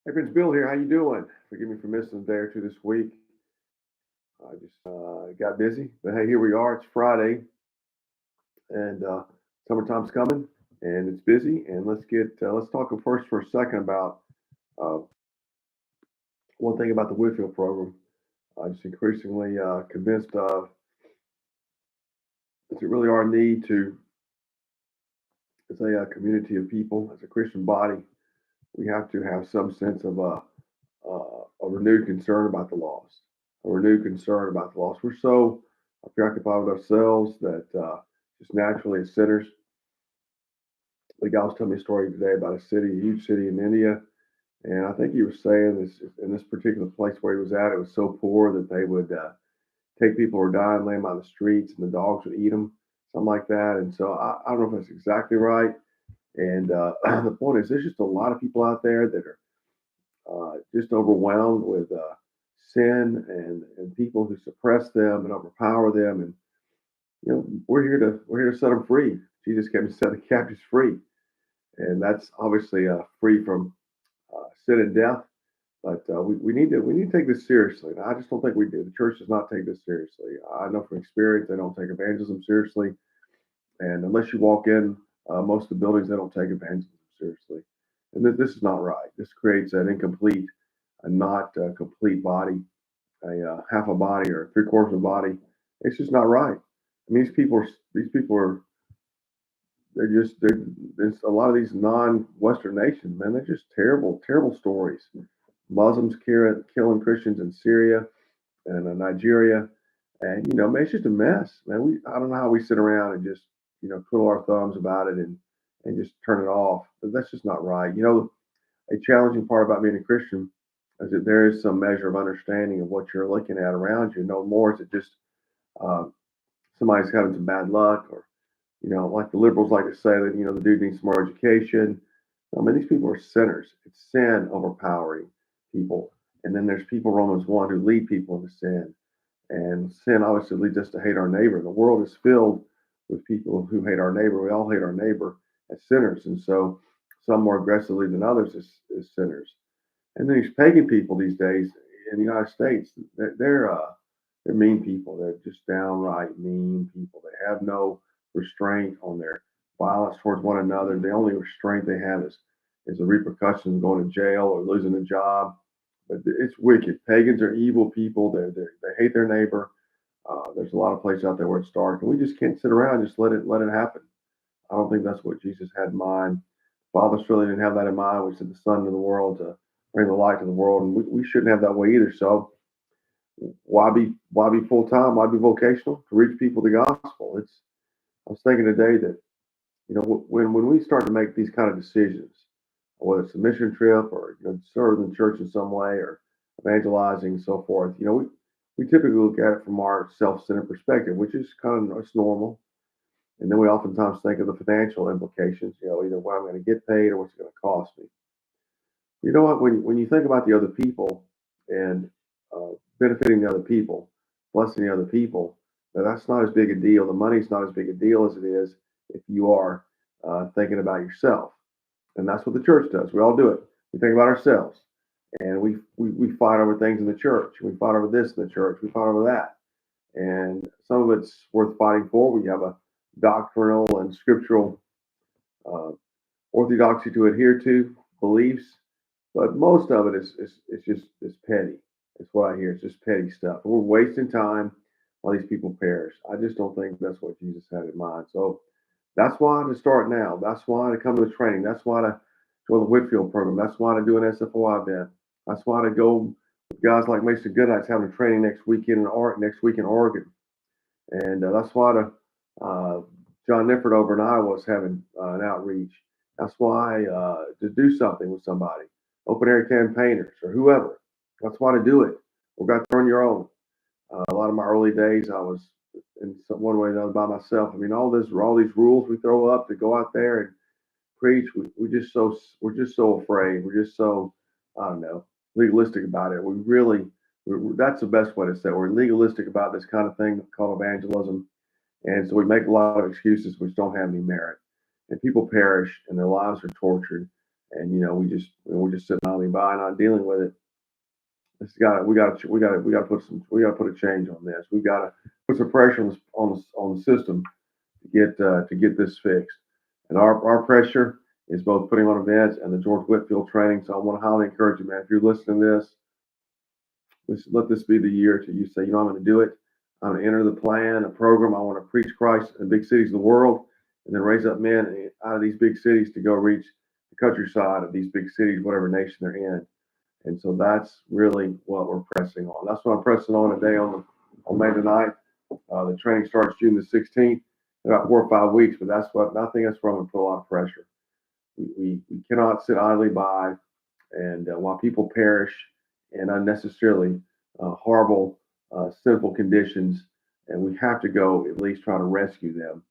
Hey, Prince Bill here. How you doing? Forgive me for missing a day or two this week. I just got busy, but hey, here we are. It's Friday, and summertime's coming, and it's busy. And let's talk first for a second about uh, one thing about the Whitfield program. I'm just increasingly convinced of is it really our need to, as a community of people, as a Christian body, we have to have some sense of a renewed concern about the lost, a renewed concern about the lost. We're so preoccupied with ourselves that just naturally as sinners, the guy was telling me a story today about a city, a huge city in India, and I think he was saying this in this particular place where he was at, it was so poor that they would take people who were dying, lay them out in the streets, and the dogs would eat them, something like that. And so I don't know if that's exactly right. And the point is, there's just a lot of people out there that are just overwhelmed with sin and people who suppress them and overpower them. And we're here to set them free. Jesus came to set the captives free, and that's obviously free from sin and death. But we need to take this seriously. And I just don't think we do. The church does not take this seriously. I know from experience they don't take evangelism seriously, and unless you walk in most of the buildings, they don't take evangelism seriously. And this is not right. This creates an incomplete, a not complete body, a half a body or three quarters of a body. It's just not right. I mean, these people are there's a lot of these non-Western nations, man. They're just terrible, terrible stories. Muslims killing Christians in Syria and Nigeria, and man, it's just a mess, man. I don't know how we sit around and just twiddle our thumbs about it and just turn it off. But that's just not right. A challenging part about being a Christian is that there is some measure of understanding of what you're looking at around you. No more is it just uh, somebody's having some bad luck, or like the liberals like to say that the dude needs some more education. I mean, these people are sinners. It's sin overpowering people, and then there's people Romans 1 who lead people into sin, and sin obviously leads us to hate our neighbor. The world is filled with people who hate our neighbor. We all hate our neighbor as sinners, and so some more aggressively than others as sinners. And then these pagan people these days in the United States, they're mean people. They're just downright mean people. They have no restraint on their violence towards one another. The only restraint they have is the repercussions of going to jail or losing a job. But it's wicked. Pagans are evil people. They hate their neighbor. There's a lot of places out there where it's dark, and we just can't sit around and just let it happen. I don't think that's what Jesus had in mind. Father surely didn't have that in mind. We sent the Son into the world to bring the light to the world, and we shouldn't have that way either. So why be full time? Why be vocational? To reach people the gospel. I was thinking today that when we start to make these kind of decisions, whether it's a mission trip or serving the church in some way or evangelizing and so forth, we typically look at it from our self-centered perspective, which is kind of it's normal. And then we oftentimes think of the financial implications, either what I'm going to get paid or what's it going to cost me. You know what? When you think about the other people and benefiting the other people, blessing the other people, that's not as big a deal. The money's not as big a deal as it is if you are thinking about yourself. And that's what the church does. We all do it. We think about ourselves, and we fight over things in the church. We fight over this in the church. We fight over that, and some of it's worth fighting for. We have a doctrinal and scriptural uh, orthodoxy to adhere to, beliefs, but most of it is just it's petty. It's what I hear. It's just petty stuff. We're wasting time while these people perish. I just don't think that's what Jesus had in mind. So that's why to start now. That's why to come to the training. That's why to join the Whitfield program. That's why to do an SFOI event. That's why to go with guys like Mason Goodnight's having a training next week in Oregon. And that's why to John Nifford over in Iowa is having an outreach. That's why to do something with somebody, open air campaigners or whoever. That's why to do it. We've got to earn your own. A lot of my early days, I was in one way or another by myself. I mean, all these rules we throw up to go out there and preach. We're just so afraid. We're just so I don't know legalistic about it. That's the best way to say it. We're legalistic about this kind of thing called evangelism, and so we make a lot of excuses which don't have any merit. And people perish, and their lives are tortured. and we're just sitting idly by, not dealing with it. We got to put a change on this. We got to put some pressure on the system to get this fixed. And our pressure is both putting on events and the George Whitfield training. So I want to highly encourage you, man. If you're listening to this, let this be the year to you say, I'm going to do it. I'm going to enter the plan, a program. I want to preach Christ in big cities of the world, and then raise up men out of these big cities to go reach the countryside of these big cities, whatever nation they're in. And so that's really what we're pressing on. That's what I'm pressing on today on May the 9th. The training starts June the 16th, about 4 or 5 weeks, but I think that's where I'm going to put a lot of pressure. We cannot sit idly by and while people perish in unnecessarily horrible, sinful conditions, and we have to go at least try to rescue them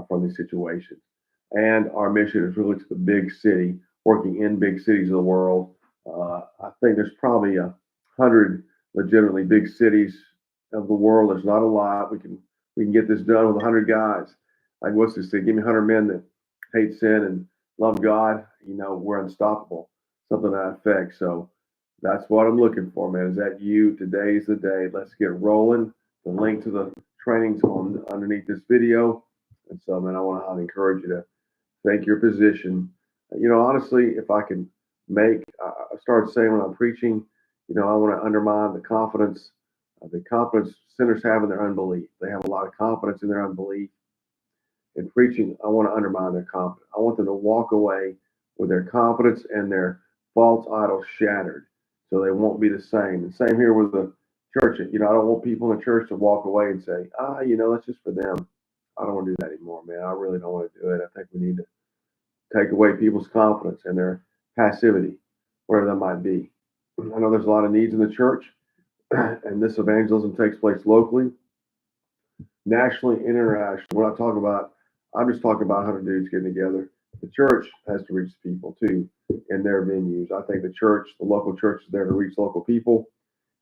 from these situations. And our mission is really to the big city, working in big cities of the world. I think there's probably 100 legitimately big cities of the world. There's not a lot. We can get this done with 100 guys. Like what's this say? Give me 100 men that hate sin and love God. We're unstoppable. Something to that effect. So that's what I'm looking for, man. Is that you? Today's the day. Let's get rolling. The link to the training's on underneath this video. And so, man, I want to highly encourage you to take your position. Honestly, if I can I started saying when I'm preaching, I want to undermine the confidence sinners have in their unbelief. They have a lot of confidence in their unbelief. In preaching, I want to undermine their confidence. I want them to walk away with their confidence and their false idols shattered, so they won't be the same. And same here with the church. I don't want people in the church to walk away and say, that's just for them. I don't want to do that anymore, man. I really don't want to do it. I think we need to take away people's confidence and their passivity, whatever that might be. I know there's a lot of needs in the church, and this evangelism takes place locally, nationally, internationally. I'm just talking about 100 dudes getting together. The church has to reach people too in their venues. I think the local church is there to reach local people,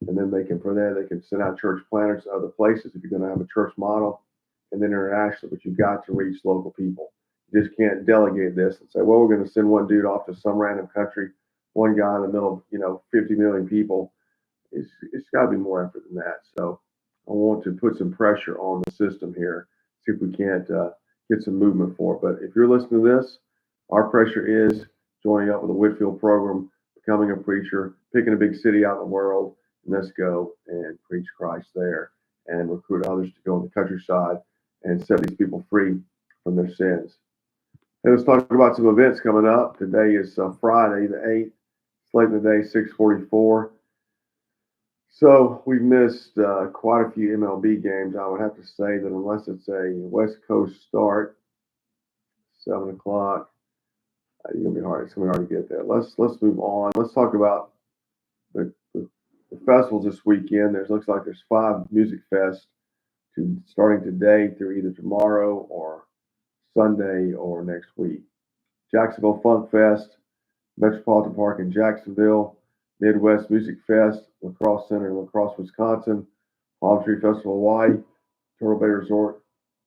and then they can send out church planners to other places if you're going to have a church model, and then internationally. But you've got to reach local people. You just can't delegate this and say, well, we're going to send one dude off to some random country, one guy in the middle of 50 million people. It's got to be more effort than that. So I want to put some pressure on the system here, see if we can't get some movement for it. But if you're listening to this, our pressure is joining up with the Whitfield program, becoming a preacher, picking a big city out in the world, and let's go and preach Christ there and recruit others to go in the countryside and set these people free from their sins. Hey, let's talk about some events coming up. Today is Friday the 8th. Slate of the day, 6:44. So we missed quite a few MLB games. I would have to say that unless it's a West Coast start, 7 o'clock, it's gonna be hard to get there. Let's move on. Let's talk about the festivals this weekend. Looks like there's 5 music fests starting today through either tomorrow or Sunday or next week. Jacksonville Funk Fest, Metropolitan Park in Jacksonville, Midwest Music Fest, La Crosse Center in La Crosse, Wisconsin, Palm Tree Festival, Hawaii, Turtle Bay Resort,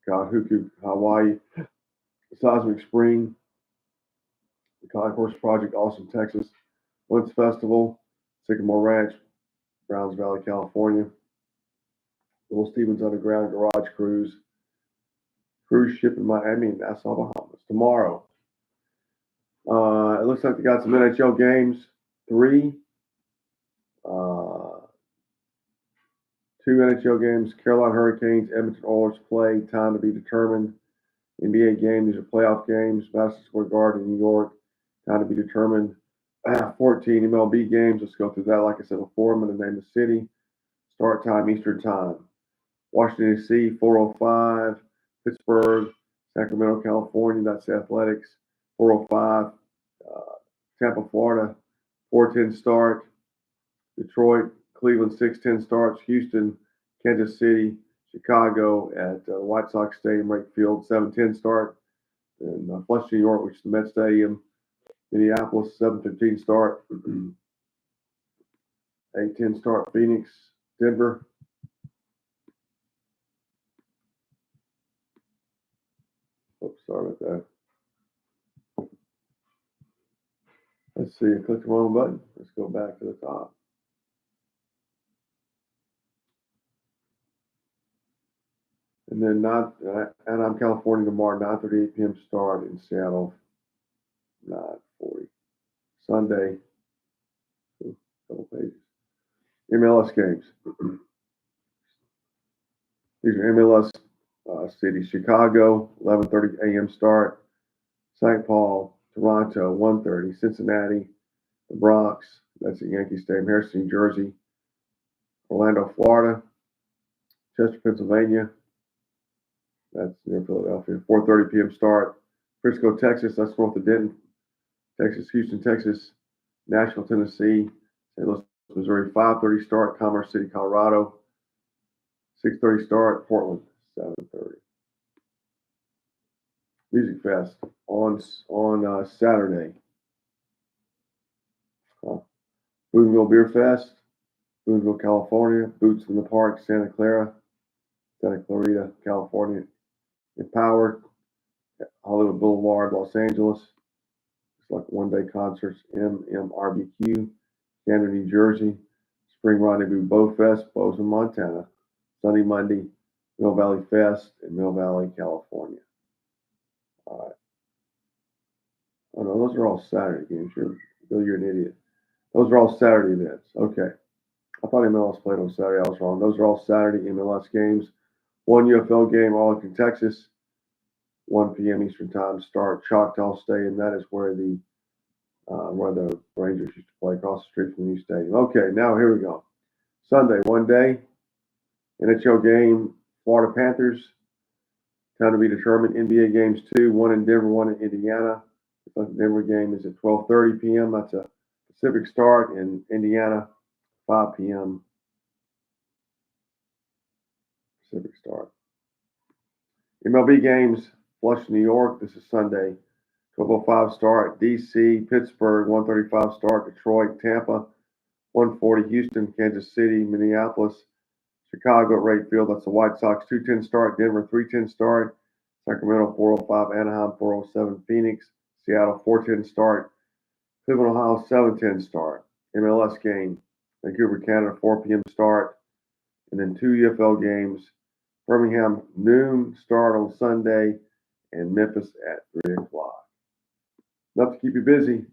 Kahuku, Hawaii, Seismic Spring, the Concourse Project, Austin, Texas, Woods Festival, Sycamore Ranch, Browns Valley, California, Little Stevens Underground Garage Cruise Ship in Miami and Nassau, Bahamas. Tomorrow, it looks like they got some NHL games, 3. 2 NHL games, Carolina Hurricanes, Edmonton Oilers play, time to be determined. NBA game, these are playoff games, Madison Square Garden in New York, time to be determined. 14 MLB games, let's go through that. Like I said before, I'm going to name the city. Start time, Eastern time. Washington, D.C., 4:05. Pittsburgh, Sacramento, California, that's the Athletics, 4:05. Tampa, Florida, 4:10 start. Detroit, Cleveland, 6:10 starts. Houston, Kansas City, Chicago at White Sox Stadium, right field, 7:10 start. And Flushing, New York, which is the Met Stadium. Minneapolis, 7:15 start. 8:10 start. Phoenix, Denver. Oops, sorry about that. Let's see, I clicked the wrong button. Let's go back to the top. And then Anaheim, California tomorrow, 9:38 p.m. start. In Seattle, 9:40. Sunday, couple pages. MLS games. These are MLS cities. Chicago, 11:30 a.m. start. St. Paul, Toronto, 1:30. Cincinnati, the Bronx, that's at Yankee Stadium. Harrison, New Jersey. Orlando, Florida. Chester, Pennsylvania, that's near Philadelphia. 4:30 p.m. start. Frisco, Texas, that's north of Denton. Texas, Houston, Texas. Nashville, Tennessee. St. Louis, Missouri, 5:30 start. Commerce City, Colorado. 6:30 start. Portland, 7:30. Music Fest on Saturday. Boonville Beer Fest, Boonville, California. Boots in the Park, Santa Clarita, California. Empowered, Hollywood Boulevard, Los Angeles. It's like one-day concerts. MMRBQ, Canada, New Jersey. Spring Rendezvous Bow Fest, Bozeman, Montana. Sunday, Monday, Mill Valley Fest in Mill Valley, California. All right. Oh no, those are all Saturday games. You're an idiot. Those are all Saturday events. Okay. I thought MLS played on Saturday. I was wrong. Those are all Saturday MLS games. One UFL game, Arlington, Texas. 1 p.m. Eastern Time start. Choctaw Stadium. That is where the Rangers used to play, across the street from the new stadium. Okay, now here we go. Sunday, one day. NHL game, Florida Panthers. Time to be determined. NBA games 2, 1 in Denver, 1 in Indiana. The Denver game is at 12:30 p.m. That's a Pacific start. In Indiana, 5 p.m. Pacific start. MLB games, Flushing, New York. This is Sunday. 12:05 start. DC, Pittsburgh, 1:35 start. Detroit, Tampa, 1:40. Houston, Kansas City, Minneapolis, Chicago, Wright Field. That's the White Sox, 2:10 start. Denver, 3:10 start. Sacramento, 4:05. Anaheim, 4:07. Phoenix, Seattle, 4:10 start. Cleveland, Ohio, 7:10 start. MLS game, Vancouver, Canada, 4 p.m. start. And then 2 UFL games. Birmingham, noon start on Sunday, and Memphis at 3 o'clock. Enough to keep you busy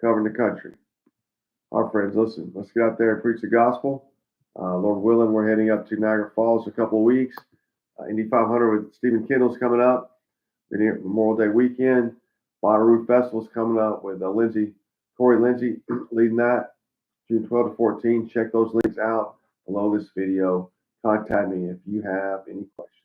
covering the country. Our friends, listen, let's get out there and preach the gospel. Lord willing, we're heading up to Niagara Falls in a couple of weeks. Indy 500 with Stephen Kendall's coming up. Memorial Day weekend. Bonnaroo Festival's coming up with Corey Lindsay leading that. June 12 to 14. Check those links out below this video. Contact me if you have any questions.